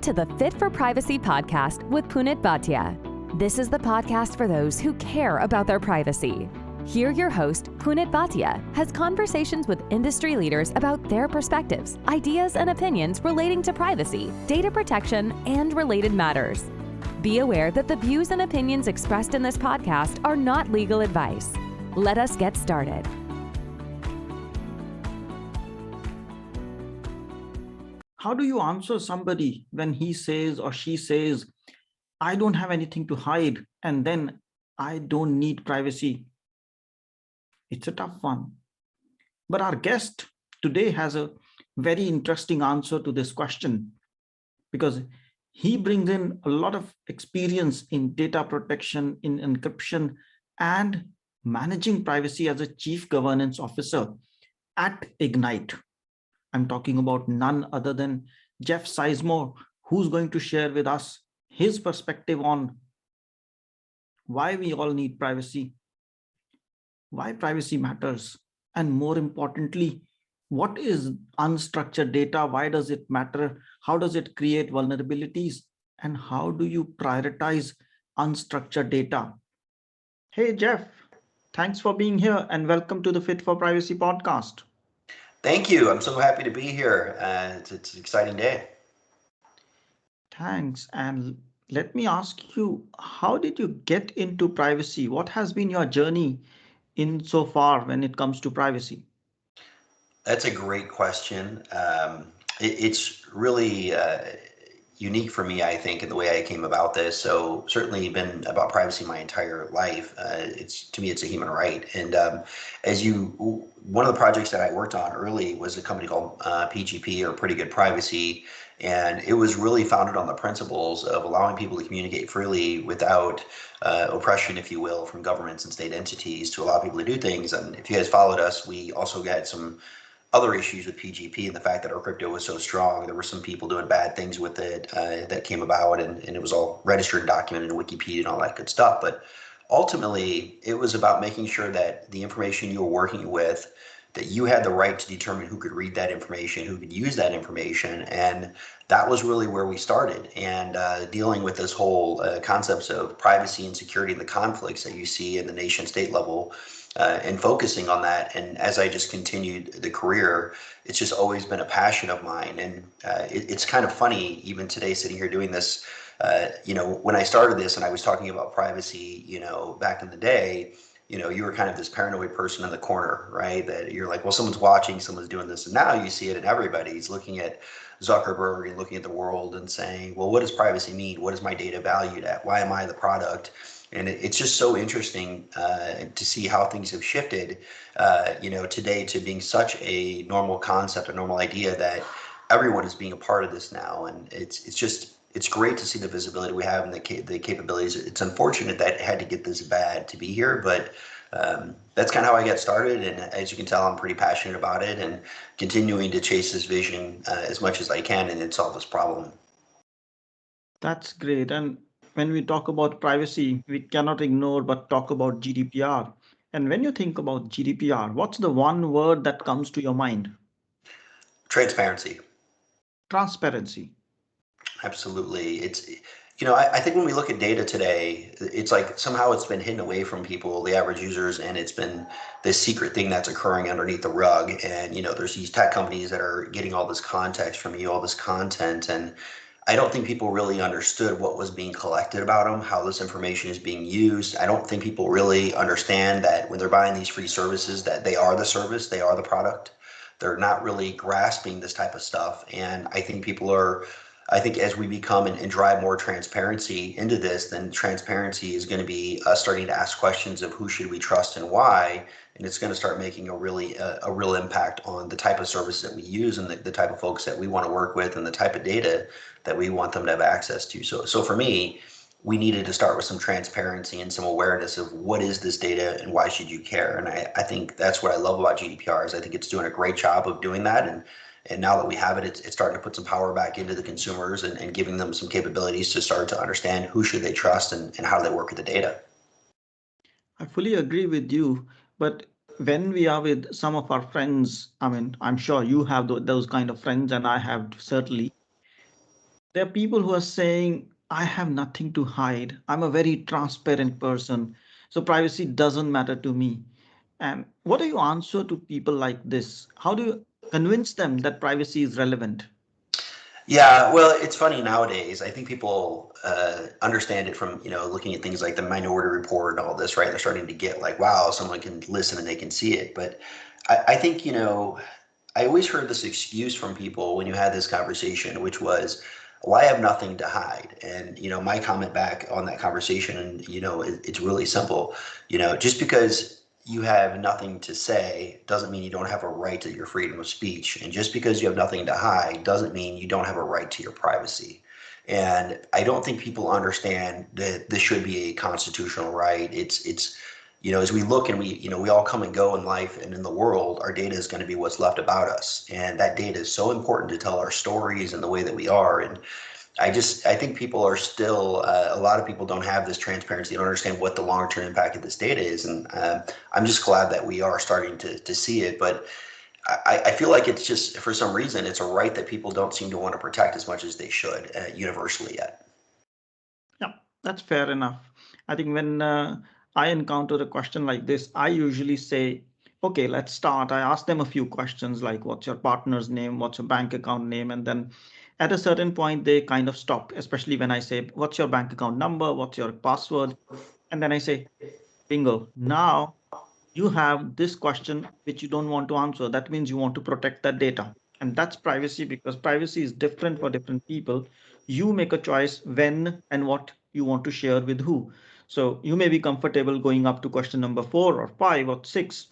to the Fit for Privacy Podcast with Punit. This is the podcast for those who care about their privacy. Here, your host, Punit has conversations with industry leaders about their perspectives, ideas, and opinions relating to privacy, data protection, and related matters. Be aware that the views and opinions expressed in this podcast are not legal advice. Let us get started. How do you answer somebody when he says or she says, I don't have anything to hide, and then I don't need privacy? It's a tough one. But our guest today has a very interesting answer to this question because he brings in a lot of experience in data protection, in encryption, and managing privacy as a chief governance officer at Egnyte. I'm talking about none other than Jeff Sizemore, who's going to share with us his perspective on why we all need privacy, why privacy matters, and more importantly, what is unstructured data? Why does it matter? How does it create vulnerabilities? And how do you prioritize unstructured data? Hey, Jeff, thanks for being here and welcome to the Fit for Privacy podcast. Thank you. I'm so happy to be here. It's an exciting day. Thanks. And let me ask you, how did you get into privacy? What has been your journey in so far when it comes to privacy? That's a great question. It's really unique for me, I think, in the way I came about this. So certainly been about privacy my entire life. To me, it's a human right. And one of the projects that I worked on early was a company called PGP, or Pretty Good Privacy. And it was really founded on the principles of allowing people to communicate freely without oppression, if you will, from governments and state entities to allow people to do things. And if you guys followed us, we also had some other issues with PGP and the fact that our crypto was so strong. There were some people doing bad things with it that came about, and it was all registered and documented in Wikipedia and all that good stuff. But ultimately, it was about making sure that the information you were working with, that you had the right to determine who could read that information, who could use that information. And that was really where we started. And dealing with this whole concepts of privacy and security and the conflicts that you see in the nation state level, and focusing on that. And as I just continued the career, it's just always been a passion of mine. And it's kind of funny, even today, sitting here doing this, when I started this and I was talking about privacy, back in the day, you were kind of this paranoid person in the corner, right? That you're like, well, someone's watching, someone's doing this. And now you see it in everybody. He's looking at Zuckerberg and looking at the world and saying, well, what does privacy mean? What is my data valued at? Why am I the product? And it's just so interesting to see how things have shifted, today to being such a normal concept, a normal idea that everyone is being a part of this now. And it's great to see the visibility we have and the capabilities. It's unfortunate that it had to get this bad to be here, but that's kind of how I got started. And as you can tell, I'm pretty passionate about it and continuing to chase this vision as much as I can and solve this problem. That's great. And when we talk about privacy, we cannot ignore but talk about GDPR. And when you think about GDPR, what's the one word that comes to your mind? Transparency. Transparency. Absolutely. I think when we look at data today, it's like somehow it's been hidden away from people, the average users, and it's been this secret thing that's occurring underneath the rug. And, there's these tech companies that are getting all this context from you, all this content. And I don't think people really understood what was being collected about them, how this information is being used. I don't think people really understand that when they're buying these free services, that they are the service, they are the product. They're not really grasping this type of stuff. And I think as we become and drive more transparency into this, then transparency is going to be us starting to ask questions of who should we trust and why. And it's going to start making a real impact on the type of services that we use and the type of folks that we want to work with and the type of data that we want them to have access to. So for me, we needed to start with some transparency and some awareness of what is this data and why should you care. And I think that's what I love about GDPR is I think it's doing a great job of doing that. And now that we have it, it's starting to put some power back into the consumers and giving them some capabilities to start to understand who should they trust and how do they work with the data. I fully agree with you. But when we are with some of our friends, I'm sure you have those kind of friends, and I have certainly. There are people who are saying, I have nothing to hide. I'm a very transparent person. So privacy doesn't matter to me. And what do you answer to people like this? How do you convince them that privacy is relevant? Yeah, well, it's funny nowadays. I think people understand it from, looking at things like the Minority Report and all this, right? They're starting to get like, wow, someone can listen and they can see it. But I think, I always heard this excuse from people when you had this conversation, which was, well, I have nothing to hide. And, my comment back on that conversation, and, it's really simple. Just because you have nothing to say doesn't mean you don't have a right to your freedom of speech. And just because you have nothing to hide doesn't mean you don't have a right to your privacy. And I don't think people understand that this should be a constitutional right. It's as we look and we all come and go in life and in the world, our data is going to be what's left about us. And that data is so important to tell our stories and the way that we are. And I think people are still, a lot of people don't have this transparency. They don't understand what the long-term impact of this data is. And I'm just glad that we are starting to see it. But I feel like it's just, for some reason, it's a right that people don't seem to want to protect as much as they should universally yet. Yeah, that's fair enough. I think when I encounter a question like this, I usually say, okay, let's start. I ask them a few questions like, what's your partner's name? What's your bank account name? And then at a certain point, they kind of stop, especially when I say, what's your bank account number? What's your password? And then I say, bingo, now you have this question which you don't want to answer. That means you want to protect that data. And that's privacy, because privacy is different for different people. You make a choice when and what you want to share with who. So you may be comfortable going up to question number 4 or 5 or 6,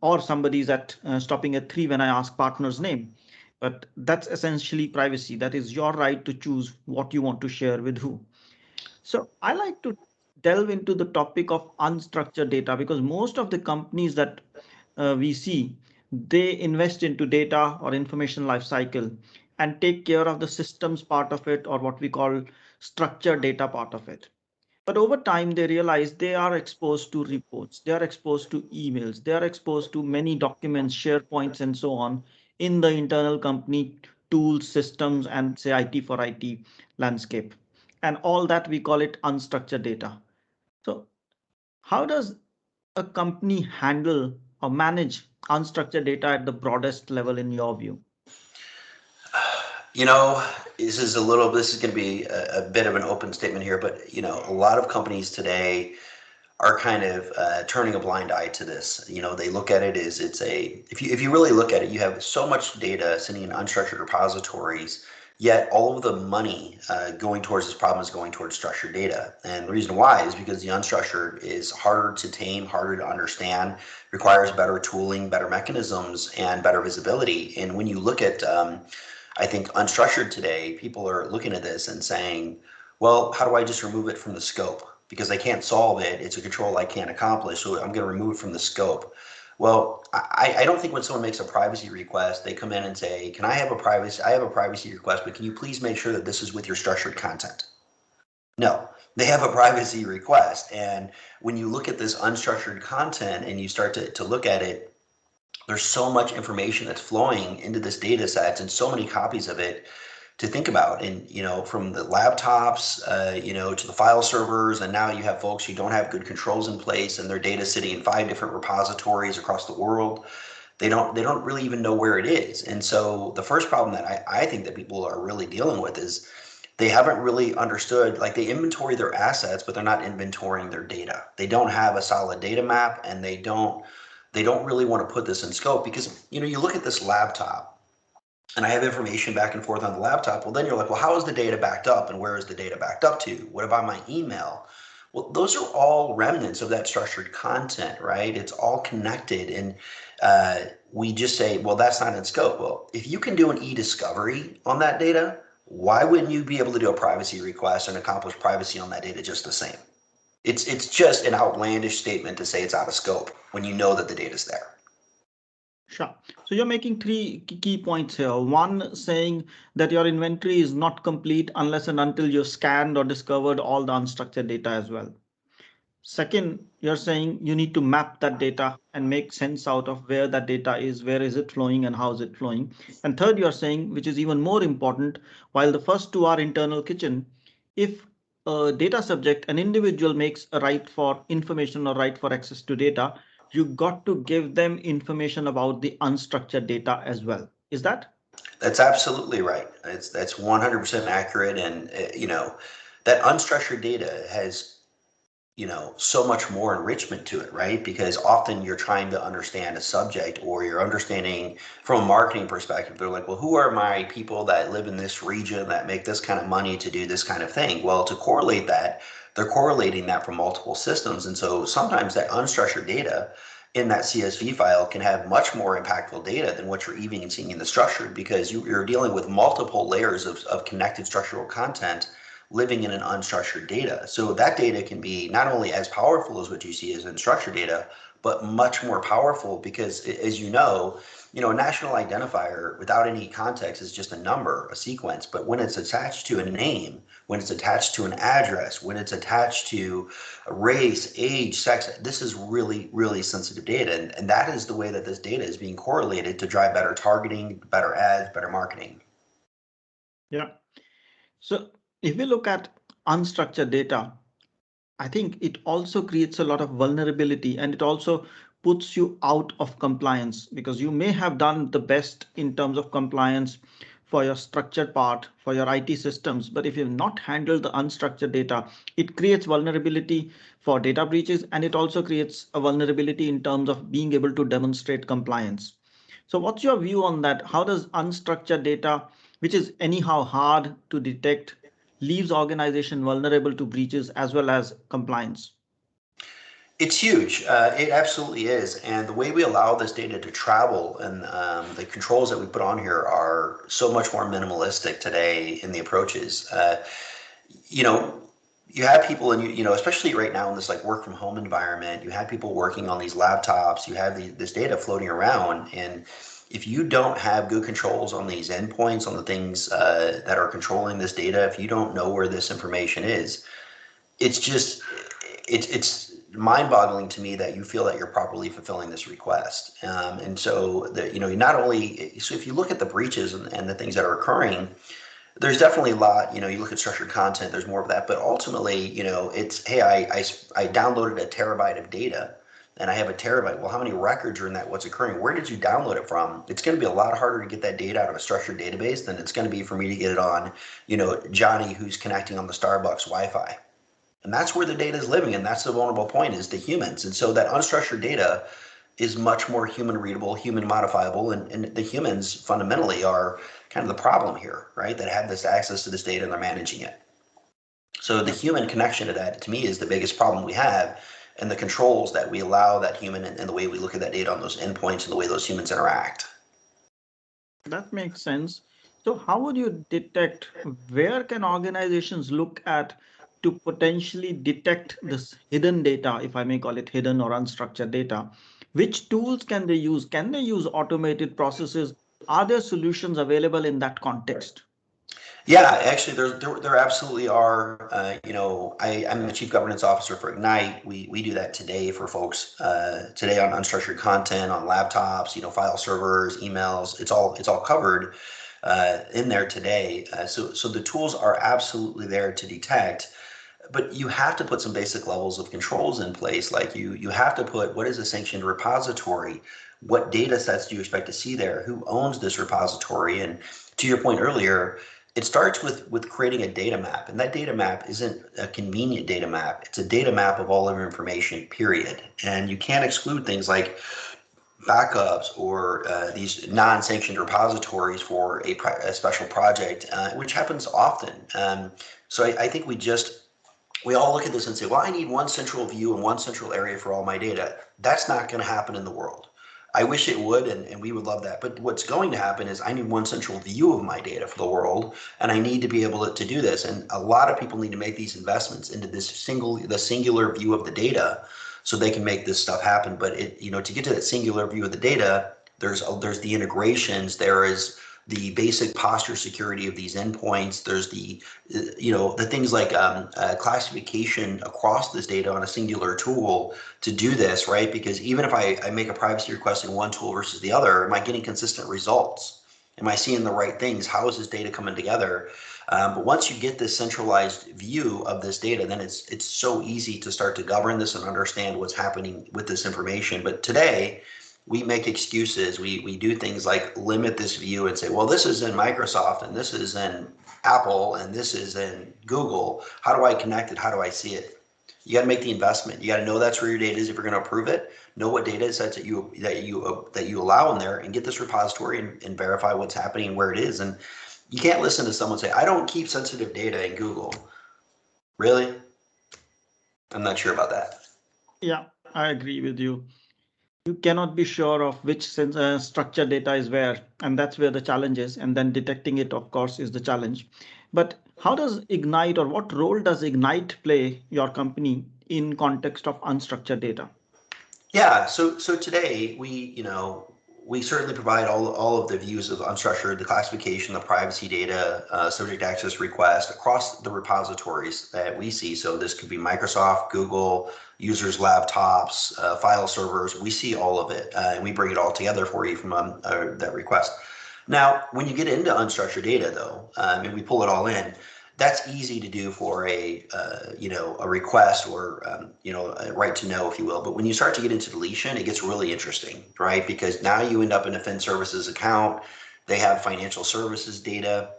or somebody's at stopping at 3 when I ask partner's name. But that's essentially privacy. That is your right to choose what you want to share with who. So I like to delve into the topic of unstructured data, because most of the companies that we see, they invest into data or information lifecycle and take care of the systems part of it, or what we call structured data part of it. But over time, they realize they are exposed to reports, they are exposed to emails, they are exposed to many documents, SharePoints, and so on in the internal company tools, systems, and say IT for IT landscape. And all that we call it unstructured data. So, how does a company handle or manage unstructured data at the broadest level in your view? You know, this is going to be a bit of an open statement here, but, a lot of companies today are kind of turning a blind eye to this. They look at it as if you really look at it, you have so much data sitting in unstructured repositories, yet all of the money going towards this problem is going towards structured data. And the reason why is because the unstructured is harder to tame, harder to understand, requires better tooling, better mechanisms, and better visibility. And when you look at I think unstructured today, people are looking at this and saying, well, how do I just remove it from the scope? Because I can't solve it. It's a control I can't accomplish. So I'm going to remove it from the scope. Well, I don't think when someone makes a privacy request, they come in and say, I have a privacy request, but can you please make sure that this is with your structured content? No, they have a privacy request. And when you look at this unstructured content and you start to look at it, there's so much information that's flowing into this data set and so many copies of it to think about. And, from the laptops, to the file servers, and now you have folks who don't have good controls in place and their data sitting in 5 different repositories across the world. They don't really even know where it is. And so the first problem that I think that people are really dealing with is they haven't really understood, like they inventory their assets, but they're not inventorying their data. They don't have a solid data map, and they don't really want to put this in scope, because, you look at this laptop and I have information back and forth on the laptop. Well, then you're like, well, how is the data backed up, and where is the data backed up to? What about my email? Well, those are all remnants of that structured content, right? It's all connected. And we just say, well, that's not in scope. Well, if you can do an e-discovery on that data, why wouldn't you be able to do a privacy request and accomplish privacy on that data just the same? It's just an outlandish statement to say it's out of scope when you know that the data's there. Sure. So you're making 3 key points here. One, saying that your inventory is not complete unless and until you've scanned or discovered all the unstructured data as well. Second, you're saying you need to map that data and make sense out of where that data is, where is it flowing and how is it flowing. And third, you're saying, which is even more important, while the first two are internal kitchen, if a data subject, an individual makes a right for information or right for access to data, you got to give them information about the unstructured data as well. Is that? That's absolutely right. That's 100% accurate. And, that unstructured data has, so much more enrichment to it, right? Because often you're trying to understand a subject, or you're understanding from a marketing perspective. They're like, well, who are my people that live in this region that make this kind of money to do this kind of thing? Well, to correlate that, they're correlating that from multiple systems. And so sometimes that unstructured data in that CSV file can have much more impactful data than what you're even seeing in the structured, because you're dealing with multiple layers of connected structural content living in an unstructured data. So that data can be not only as powerful as what you see as unstructured data, but much more powerful, because as a national identifier without any context is just a number, a sequence. But when it's attached to a name, when it's attached to an address, when it's attached to race, age, sex, this is really, really sensitive data. And that is the way that this data is being correlated to drive better targeting, better ads, better marketing. Yeah. So if we look at unstructured data, I think it also creates a lot of vulnerability, and it also puts you out of compliance, because you may have done the best in terms of compliance for your structured part, for your IT systems. But if you've not handled the unstructured data, it creates vulnerability for data breaches, and it also creates a vulnerability in terms of being able to demonstrate compliance. So what's your view on that? How does unstructured data, which is anyhow hard to detect, leaves organization vulnerable to breaches as well as compliance? It's huge. It absolutely is. And the way we allow this data to travel, and the controls that we put on here are so much more minimalistic today in the approaches. You know, you have people, and especially right now in this like work from home environment, you have people working on these laptops, you have this data floating around. And if you don't have good controls on these endpoints, on the things that are controlling this data, if you don't know where this information is, it's just it's mind-boggling to me that you feel that you're properly fulfilling this request. And so that not only, so if you look at the breaches and the things that are occurring, there's definitely a lot. You look at structured content, there's more of that. But ultimately, it's, hey, I downloaded a terabyte of data, and I have a terabyte. Well, how many records are in that? What's occurring? Where did you download it from? It's going to be a lot harder to get that data out of a structured database than it's going to be for me to get it on, Johnny, who's connecting on the Starbucks Wi-Fi. And that's where the data is living, and that's the vulnerable point, is the humans. And so that unstructured data is much more human readable, human modifiable, and the humans fundamentally are kind of the problem here, right? That have this access to this data and they're managing it. So the human connection to that, to me, is the biggest problem we have, and the controls that we allow that human, and the way we look at that data on those endpoints and the way those humans interact. That makes sense. So how would you detect, where can organizations look at to potentially detect this hidden data, if I may call it hidden or unstructured data? Which tools can they use? Can they use automated processes? Are there solutions available in that context? Yeah, actually, there absolutely are. I'm the chief governance officer for Egnyte. We do that today for folks today on unstructured content, on laptops, file servers, emails. It's all covered in there today. So the tools are absolutely there to detect, but you have to put some basic levels of controls in place. Like you have to put, what is a sanctioned repository? What data sets do you expect to see there? Who owns this repository? And to your point earlier, it starts with creating a data map, and that data map isn't a convenient data map. It's a data map of all of your information, period. And you can't exclude things like backups or these non-sanctioned repositories for a special project, which happens often. So I think we all look at this and say, well, I need one central view and one central area for all my data. That's not going to happen in the world. I wish it would, and we would love that. But what's going to happen is I need one central view of my data for the world, and I need to be able to do this. And a lot of people need to make these investments into the singular view of the data, so they can make this stuff happen. But to get to that singular view of the data, there's the integrations, there is the basic posture security of these endpoints. There's the, the things like classification across this data on a singular tool to do this, right? Because even if I make a privacy request in one tool versus the other, am I getting consistent results? Am I seeing the right things? How is this data coming together? But once you get this centralized view of this data, then it's so easy to start to govern this and understand what's happening with this information. But today, we make excuses. We do things like limit this view and say, well, this is in Microsoft and this is in Apple and this is in Google. How do I connect it? How do I see it? You got to make the investment. You got to know that's where your data is if you're going to approve it. Know what data sets that you allow in there, and get this repository and verify what's happening and where it is. And you can't listen to someone say, I don't keep sensitive data in Google. Really? I'm not sure about that. Yeah, I agree with you. You cannot be sure of which structured data is where, and that's where the challenge is. And then detecting it, of course, is the challenge. But how does Egnyte, or what role does Egnyte play, your company, in context of unstructured data? Yeah, so today we certainly provide all of the views of unstructured, the classification, the privacy data, subject access request across the repositories that we see. So this could be Microsoft, Google, users' laptops, file servers. We see all of it, and we bring it all together for you from that request. Now, when you get into unstructured data, though, and we pull it all in, that's easy to do for a request or a right to know, if you will. But when you start to get into deletion, it gets really interesting, right? Because now you end up in a fin services account. They have financial services data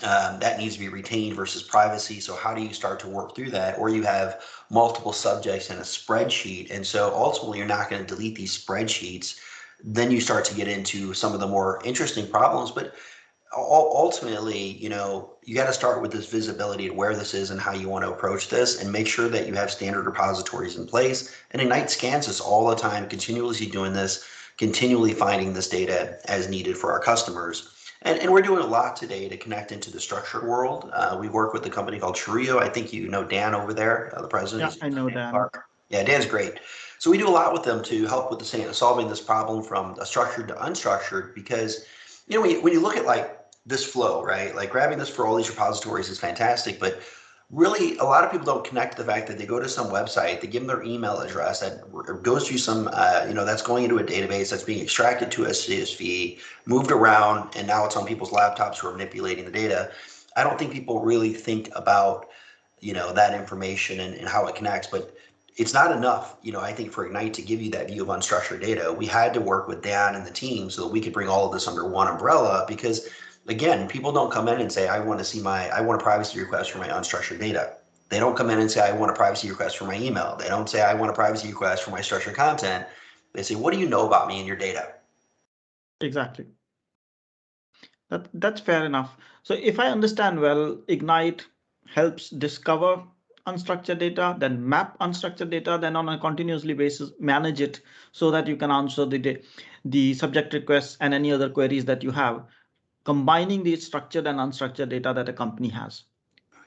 that needs to be retained versus privacy. So how do you start to work through that? Or you have multiple subjects in a spreadsheet, and so ultimately you're not going to delete these spreadsheets. Then you start to get into some of the more interesting problems, but ultimately, you got to start with this visibility of where this is and how you want to approach this, and make sure that you have standard repositories in place. And Egnyte scans this all the time, continuously doing this, continually finding this data as needed for our customers. And we're doing a lot today to connect into the structured world. We work with a company called Trio. I think you know Dan over there, the president. Yeah, I know Dan. Yeah, Dan's great. So we do a lot with them to help with solving this problem from structured to unstructured, because when you look at like this flow, right? Like grabbing this for all these repositories is fantastic, but really a lot of people don't connect to the fact that they go to some website, they give them their email address that goes through some, that's going into a database that's being extracted to a CSV, moved around, and now it's on people's laptops who are manipulating the data. I don't think people really think about, that information and how it connects, but it's not enough, I think, for Egnyte to give you that view of unstructured data. We had to work with Dan and the team so that we could bring all of this under one umbrella, because again, people don't come in and say, I want a privacy request for my unstructured data. They don't come in and say, I want a privacy request for my email. They don't say, I want a privacy request for my structured content. They say, what do you know about me and your data? Exactly. That's fair enough. So if I understand well, Egnyte helps discover unstructured data, then map unstructured data, then on a continuously basis, manage it so that you can answer the subject requests and any other queries that you have, combining the structured and unstructured data that a company has.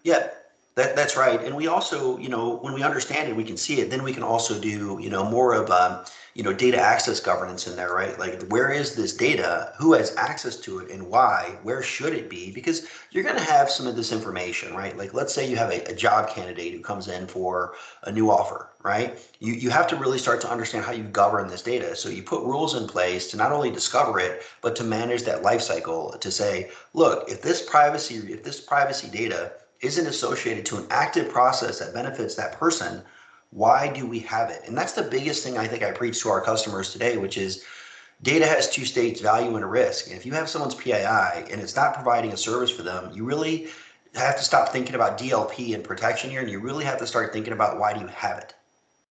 Yeah, that's right. And we also, when we understand it, we can see it, then we can also do, more of, data access governance in there, right? Like, where is this data? Who has access to it and why? Where should it be? Because you're going to have some of this information, right? Like, let's say you have a job candidate who comes in for a new offer, right? You have to really start to understand how you govern this data. So you put rules in place to not only discover it, but to manage that life cycle, to say, look, if this privacy data isn't associated to an active process that benefits that person, why do we have it? And that's the biggest thing I think I preach to our customers today, which is data has two states, value and a risk. And if you have someone's PII and it's not providing a service for them, you really have to stop thinking about DLP and protection here, and you really have to start thinking about, why do you have it?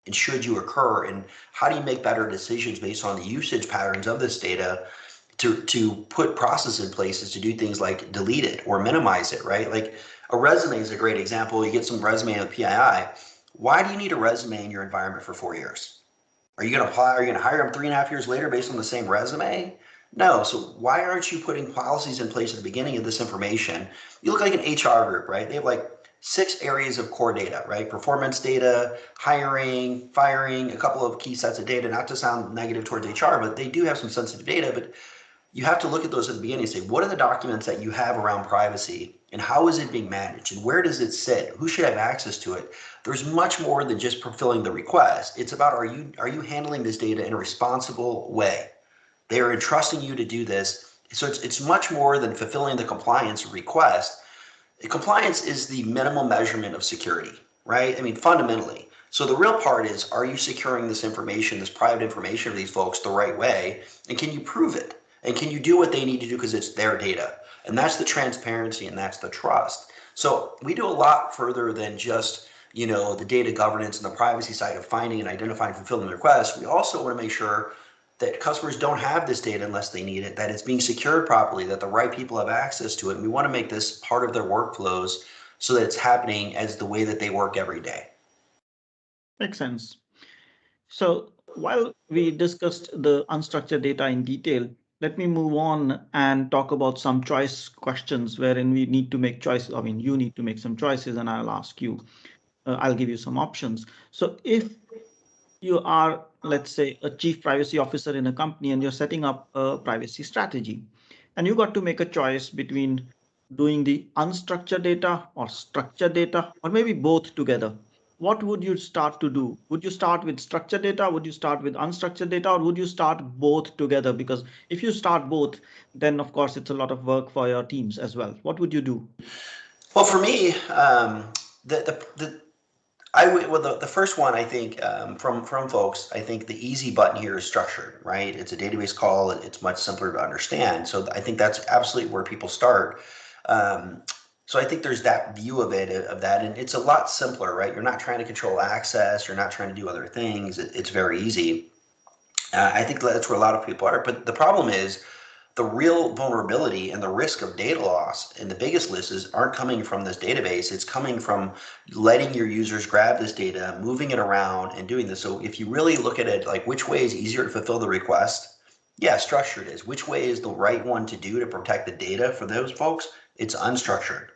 And should you occur? And how do you make better decisions based on the usage patterns of this data to put processes in places to do things like delete it or minimize it, right? Like, a resume is a great example. You get some resume with PII. Why do you need a resume in your environment for 4 years? Are you going to apply? Are you going to hire them 3.5 years later based on the same resume? No. So why aren't you putting policies in place at the beginning of this information? You look like an HR group, right? They have like 6 areas of core data, right? Performance data, hiring, firing, a couple of key sets of data, not to sound negative towards HR, but they do have some sensitive data. But you have to look at those at the beginning and say, what are the documents that you have around privacy and how is it being managed and where does it sit? Who should have access to it? There's much more than just fulfilling the request. It's about, are you handling this data in a responsible way? They are entrusting you to do this. So it's much more than fulfilling the compliance request. Compliance is the minimal measurement of security, right? I mean, fundamentally. So the real part is, are you securing this information, this private information of these folks the right way? And can you prove it? And can you do what they need to do because it's their data? And that's the transparency and that's the trust. So we do a lot further than just, the data governance and the privacy side of finding and identifying and fulfilling the requests. We also want to make sure that customers don't have this data unless they need it, that it's being secured properly, that the right people have access to it. And we want to make this part of their workflows so that it's happening as the way that they work every day. Makes sense. So while we discussed the unstructured data in detail, let me move on and talk about some choice questions wherein we need to make choices. I mean, you need to make some choices and I'll ask you, I'll give you some options. So if you are, let's say, a chief privacy officer in a company and you're setting up a privacy strategy, and you got to make a choice between doing the unstructured data or structured data, or maybe both together, what would you start to do? Would you start with structured data? Would you start with unstructured data? Or would you start both together? Because if you start both, then of course it's a lot of work for your teams as well. What would you do? Well, for me, the first one, I think, from folks, I think the easy button here is structured, right? It's a database call. It's much simpler to understand. So I think that's absolutely where people start. So I think there's that view of that, and it's a lot simpler, right? You're not trying to control access. You're not trying to do other things. It's very easy. I think that's where a lot of people are. But the problem is the real vulnerability and the risk of data loss and the biggest list aren't coming from this database. It's coming from letting your users grab this data, moving it around and doing this. So if you really look at it, like which way is easier to fulfill the request? Yeah, structured is. Which way is the right one to do to protect the data for those folks? It's unstructured.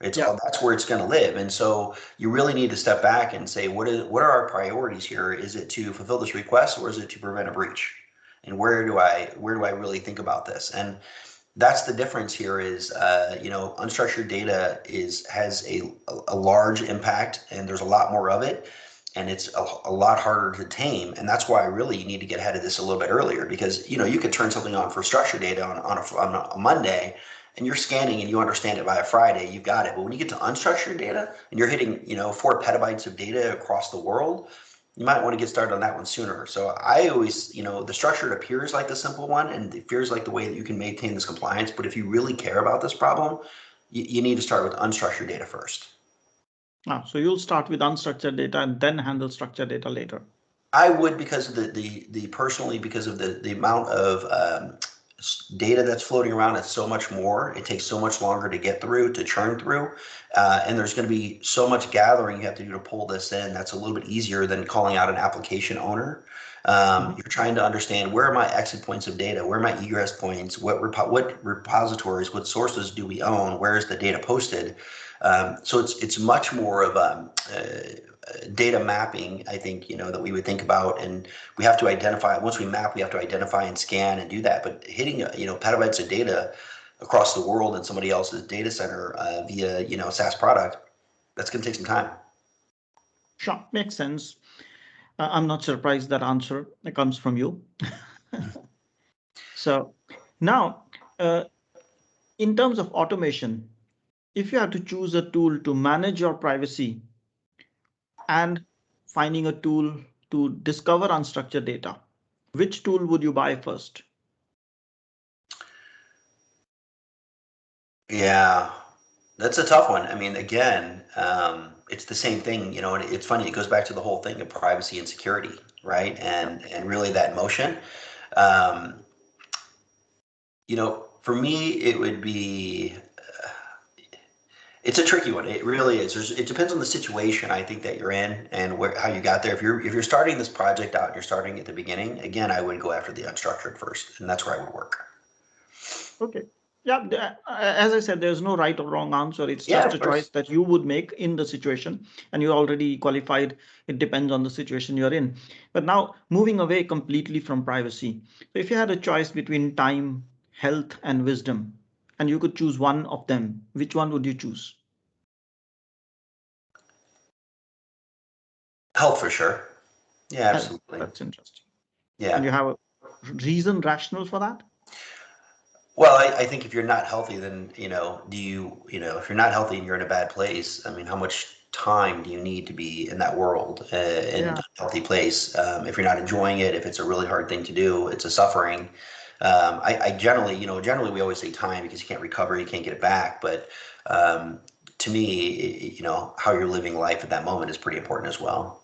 That's where it's going to live. And so you really need to step back and say, what are our priorities here? Is it to fulfill this request or is it to prevent a breach? And where do I really think about this? And that's the difference here is, unstructured data has a large impact and there's a lot more of it. And it's a lot harder to tame. And that's why really you need to get ahead of this a little bit earlier because, you could turn something on for structured data on a Monday and you're scanning and you understand it by a Friday, you've got it. But when you get to unstructured data and you're hitting, 4 petabytes of data across the world, you might want to get started on that one sooner. So I always, the structured appears like the simple one and it feels like the way that you can maintain this compliance. But if you really care about this problem, you need to start with unstructured data first. So you'll start with unstructured data and then handle structured data later. I would because of because of the amount of data that's floating around. It's so much more. It takes so much longer to get through, to churn through. And there's going to be so much gathering you have to do to pull this in. That's a little bit easier than calling out an application owner. You're trying to understand where are my exit points of data? Where are my egress points? What repositories, what sources do we own? Where is the data posted? So it's much more of data mapping, I think, that we would think about, and we have to identify, once we map, we have to identify and scan and do that. But hitting, petabytes of data across the world in somebody else's data center via, a SaaS product, that's going to take some time. Sure, makes sense. I'm not surprised that answer comes from you. So now, in terms of automation, if you have to choose a tool to manage your privacy and finding a tool to discover unstructured data, which tool would you buy first? Yeah, that's a tough one. I mean, again, it's the same thing, and it's funny, it goes back to the whole thing of privacy and security, right? And really that motion. For me, it would be, it's a tricky one. It really is. It depends on the situation I think that you're in and how you got there. If you're starting this project out and you're starting at the beginning, again, I would go after the unstructured first, and that's where I would work. Okay. Yeah, as I said, there's no right or wrong answer. It's just a choice that you would make in the situation, and you already qualified. It depends on the situation you're in. But now moving away completely from privacy. So if you had a choice between time health, and wisdom, and you could choose one of them, which one would you choose? Health for sure. Yeah, Health. absolutely. That's interesting. Yeah. And you have a reason, rational for that? Well, I think if you're not healthy, then, if you're not healthy and you're in a bad place, I mean, how much time do you need to be in that world, in Yeah. a healthy place? If you're not enjoying it, if it's a really hard thing to do, it's a suffering. I generally, generally we always say time because you can't recover, you can't get it back. But to me, how you're living life at that moment is pretty important as well.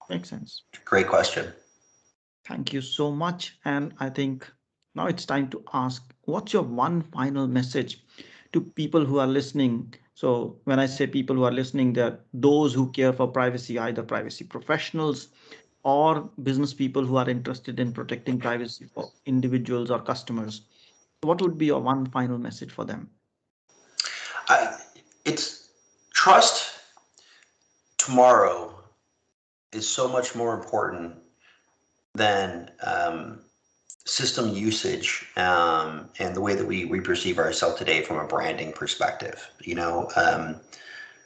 Makes sense. Great question. Thank you so much. And I think now it's time to ask, what's your one final message to people who are listening? So when I say people who are listening, they're those who care for privacy, either privacy professionals or business people who are interested in protecting privacy for individuals or customers. What would be your one final message for them? It's trust tomorrow is so much more important than system usage, and the way that we perceive ourselves today from a branding perspective. I'll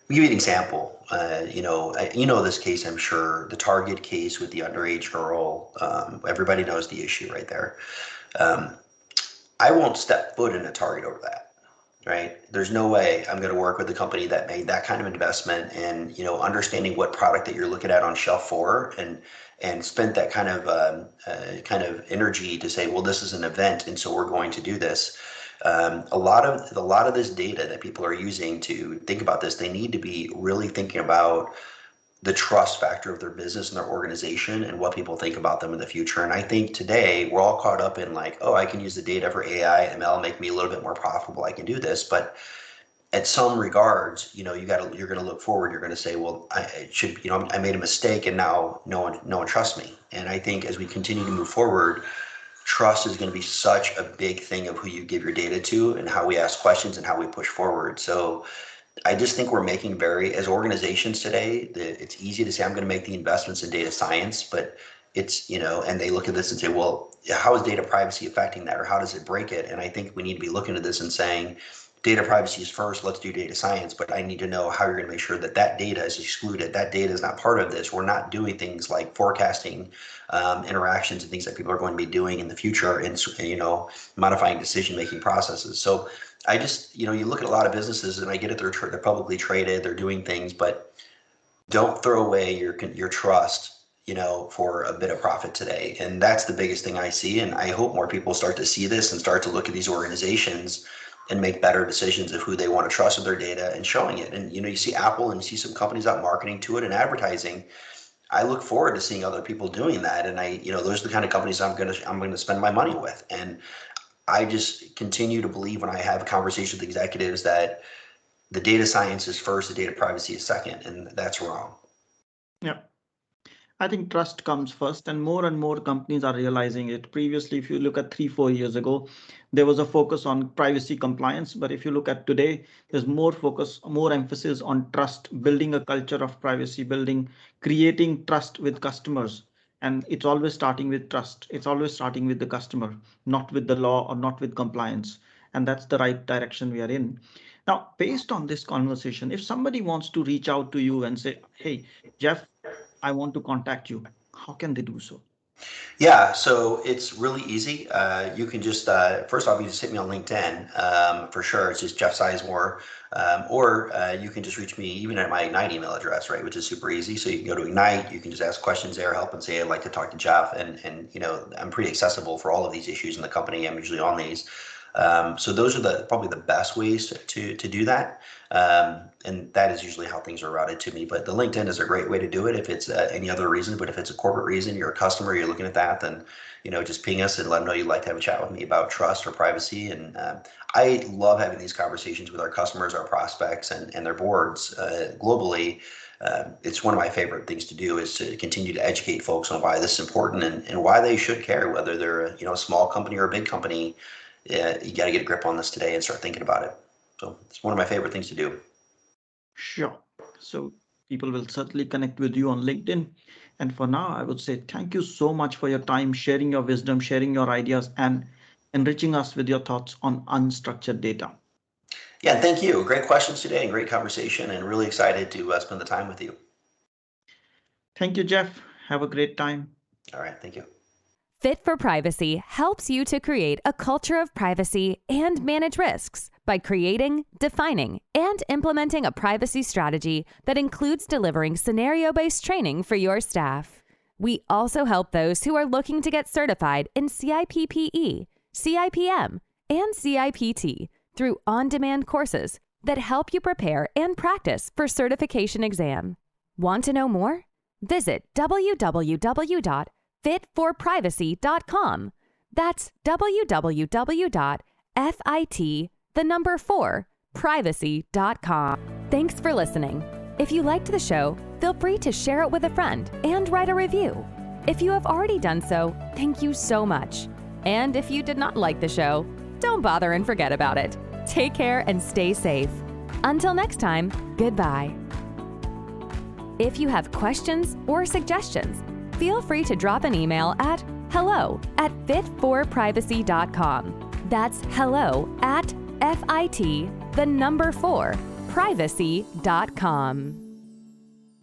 give you an example. This case, I'm sure, the Target case with the underage girl. Everybody knows the issue right there. I won't step foot in a Target over that. Right? There's no way I'm going to work with a company that made that kind of investment and, understanding what product that you're looking at on shelf for, and spent that kind of energy to say, well, this is an event, and so we're going to do this. A lot of this data that people are using to think about this, they need to be really thinking about the trust factor of their business and their organization and what people think about them in the future. And I think today we're all caught up in like, oh, I can use the data for AI, ML, make me a little bit more profitable. I can do this. But at some regards, you're going to look forward. You're going to say, well, I made a mistake and now no one trusts me. And I think as we continue to move forward, trust is going to be such a big thing of who you give your data to and how we ask questions and how we push forward. So I just think we're making as organizations today, it's easy to say, I'm going to make the investments in data science, but it's, and they look at this and say, well, how is data privacy affecting that? Or how does it break it? And I think we need to be looking at this and saying, data privacy is first, let's do data science, but I need to know how you're going to make sure that that data is excluded. That data is not part of this. We're not doing things like forecasting interactions and things that people are going to be doing in the future, and, modifying decision-making processes. So I just, you look at a lot of businesses, and I get it, they're publicly traded, they're doing things, but don't throw away your trust, for a bit of profit today. And that's the biggest thing I see. And I hope more people start to see this and start to look at these organizations and make better decisions of who they want to trust with their data and showing it. And, you see Apple and you see some companies out marketing to it and advertising. I look forward to seeing other people doing that. And those are the kind of companies I'm going to spend my money with. And I just continue to believe when I have conversations with executives that the data science is first, the data privacy is second, and that's wrong. Yeah. I think trust comes first, and more companies are realizing it. Previously, if you look at 3-4 years ago, there was a focus on privacy compliance. But if you look at today, there's more focus, more emphasis on trust, building a culture of privacy, creating trust with customers. And it's always starting with trust. It's always starting with the customer, not with the law or not with compliance. And that's the right direction we are in. Now, based on this conversation, if somebody wants to reach out to you and say, hey, Jeff, I want to contact you, how can they do so? Yeah, so it's really easy. You can just, first off, you just hit me on LinkedIn, for sure. It's just Jeff Sizemore. Or you can just reach me even at my Egnyte email address, right, which is super easy. So you can go to Egnyte, you can just ask questions there, help and say, I'd like to talk to Jeff. And I'm pretty accessible for all of these issues in the company. I'm usually on these. So those are probably the best ways to do that. And that is usually how things are routed to me. But the LinkedIn is a great way to do it if it's any other reason. But if it's a corporate reason, you're a customer, you're looking at that, then just ping us and let them know you'd like to have a chat with me about trust or privacy. And I love having these conversations with our customers, our prospects, and their boards globally. It's one of my favorite things to do is to continue to educate folks on why this is important and why they should care, whether they're a small company or a big company. You got to get a grip on this today and start thinking about it. So it's one of my favorite things to do. Sure. So people will certainly connect with you on LinkedIn. And for now, I would say thank you so much for your time, sharing your wisdom, sharing your ideas, and enriching us with your thoughts on unstructured data. Yeah, thank you. Great questions today and great conversation, and really excited to spend the time with you. Thank you, Jeff. Have a great time. All right, thank you. Fit4Privacy helps you to create a culture of privacy and manage risks by creating, defining, and implementing a privacy strategy that includes delivering scenario-based training for your staff. We also help those who are looking to get certified in CIPPE, CIPM, and CIPT through on-demand courses that help you prepare and practice for certification exam. Want to know more? Visit www.fit4privacy.com. That's www.FIT4privacy.com. Thanks for listening. If you liked the show, feel free to share it with a friend and write a review. If you have already done so, thank you so much. And if you did not like the show, don't bother and forget about it. Take care and stay safe. Until next time, goodbye. If you have questions or suggestions, feel free to drop an email at hello@fit4privacy.com. That's hello@FIT4privacy.com.